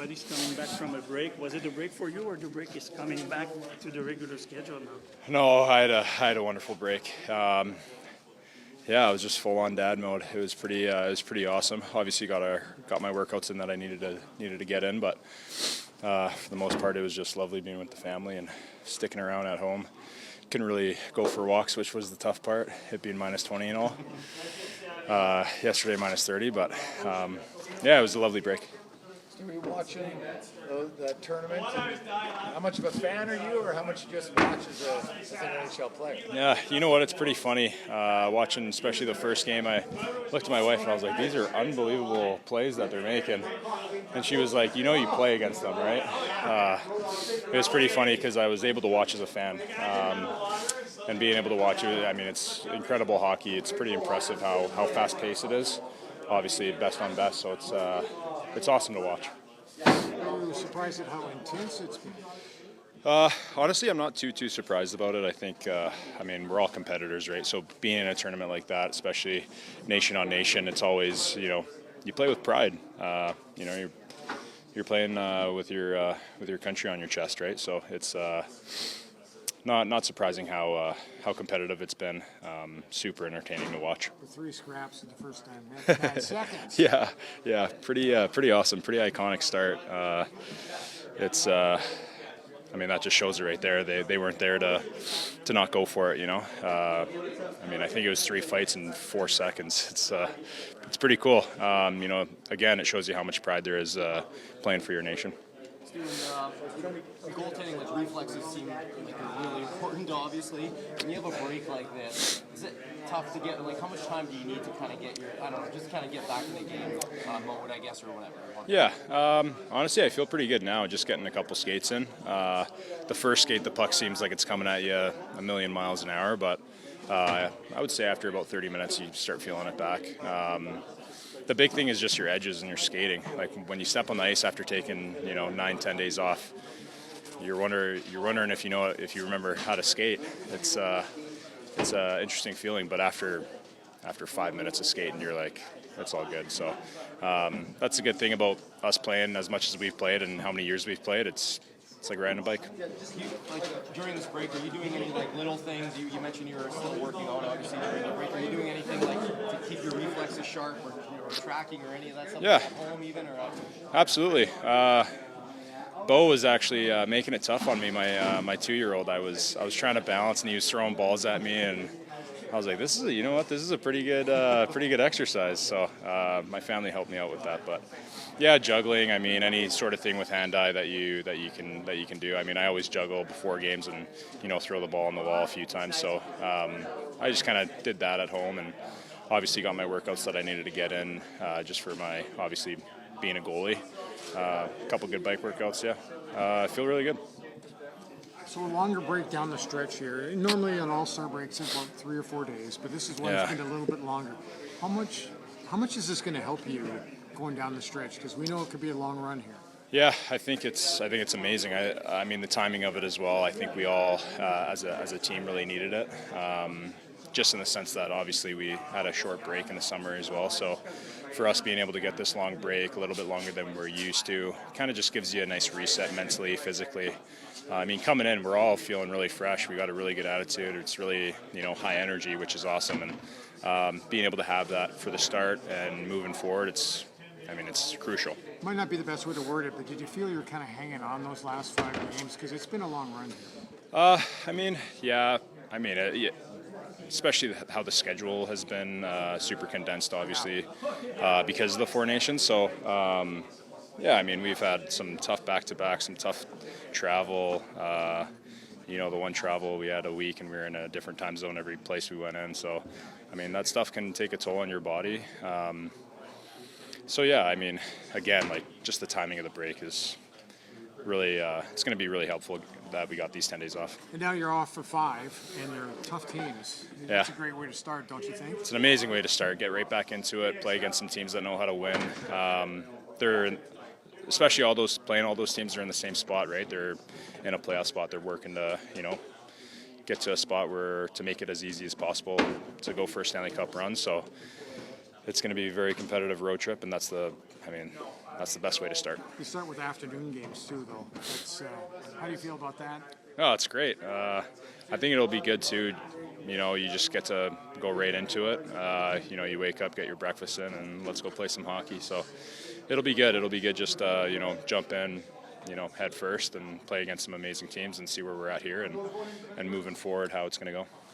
everybody's coming back from a break. Was it a break for you, or the break is coming back to the regular schedule now? No, I had a wonderful break. Yeah, I was just full on dad mode. It was pretty awesome. Obviously, got my workouts in that I needed to get in, but for the most part, it was just lovely being with the family and sticking around at home. Couldn't really go for walks, which was the tough part. It being -20 and all. Yesterday -30, but yeah, it was a lovely break. Were you watching that tournament? How much of a fan are you, or how much you just watch as an NHL player? Yeah, you know what? It's pretty funny watching, especially the first game. I looked at my wife and I was like, "These are unbelievable plays that they're making," and she was like, "You play against them, right?" It was pretty funny because I was able to watch as a fan. And being able to watch it, I mean, it's incredible hockey. It's pretty impressive how fast-paced it is. Obviously, best on best, so it's awesome to watch. Were you surprised at how intense it's been? Honestly, I'm not too surprised about it. I think, I mean, we're all competitors, right? So being in a tournament like that, especially nation on nation, it's always, you play with pride. You're playing with your country on your chest, right? So it's not surprising how competitive it's been. Super entertaining to watch. The 3 scraps in the first 9 seconds. Yeah, pretty awesome, pretty iconic start. I mean, that just shows it right there. They weren't there to not go for it, I mean, I think it was 3 fights in 4 seconds. It's pretty cool. Again, it shows you how much pride there is playing for your nation. Goaltending, reflexes seem like they're really important, obviously. When you have a break like this, is it tough to get, how much time do you need to kind of get just kind of get back in the game mode, I guess, or whatever? Yeah, honestly, I feel pretty good now, just getting a couple skates in. The first skate, the puck seems like it's coming at you a million miles an hour, but I would say after about 30 minutes, you start feeling it back. The big thing is just your edges and your skating. Like when you step on the ice after taking 9-10 days off, you're wondering if you remember how to skate. It's an interesting feeling, but after 5 minutes of skating, you're like, that's all good. So that's a good thing about us playing as much as we've played and how many years we've played. It's like riding a bike. Yeah, during this break, are you doing any little things? You mentioned you were still working out, obviously, during the break. Are you doing anything to keep your reflexes sharp, or tracking, or any of that stuff? Yeah. At home, even, or absolutely. Bo was actually making it tough on me. My 2-year-old. I was trying to balance, and he was throwing balls at me, and I was like, "This is a pretty good exercise." So my family helped me out with that, but. Yeah, juggling. I mean, any sort of thing with hand-eye that you can do. I mean, I always juggle before games and throw the ball on the wall a few times. So I just kind of did that at home, and obviously got my workouts that I needed to get in just for my obviously being a goalie. A couple good bike workouts. Yeah, I feel really good. So a longer break down the stretch here. Normally an all-star break's about 3 or 4 days, but this is one that's been a little bit longer. How much is this going to help you going down the stretch? Because we know it could be a long run here. Yeah, I think it's amazing. I mean, the timing of it as well. I think we all, as a team, really needed it. Just in the sense that obviously we had a short break in the summer as well. So for us being able to get this long break, a little bit longer than we're used to, kind of just gives you a nice reset mentally, physically. I mean, coming in, we're all feeling really fresh. We got a really good attitude. It's really, high energy, which is awesome. And being able to have that for the start and moving forward, it's crucial. Might not be the best way to word it, but did you feel you were kind of hanging on those last 5 games? Because it's been a long run here. I mean, yeah. I mean, especially how the schedule has been super condensed, obviously, because of the 4 nations. So, yeah, I mean, we've had some tough back-to-back, some tough travel. The one travel, we had a week and we were in a different time zone every place we went in. So, I mean, that stuff can take a toll on your body. So, yeah, I mean, again, just the timing of the break is really, it's going to be really helpful that we got these 10 days off. And now you're off for 5, and they're tough teams. That's a great way to start, don't you think? It's an amazing way to start. Get right back into it, play against some teams that know how to win. Especially all those teams are in the same spot, right? They're in a playoff spot. They're working to, get to a spot to make it as easy as possible to go for a Stanley Cup run. So it's going to be a very competitive road trip, and that's that's the best way to start. You start with afternoon games too, though. That's, how do you feel about that? Oh, it's great. I think it'll be good too. You know, you just get to go right into it. You know, you wake up, get your breakfast in, and let's go play some hockey. So it'll be good. It'll be good just, you know, jump in, you know, head first and play against some amazing teams and see where we're at here and moving forward how it's going to go.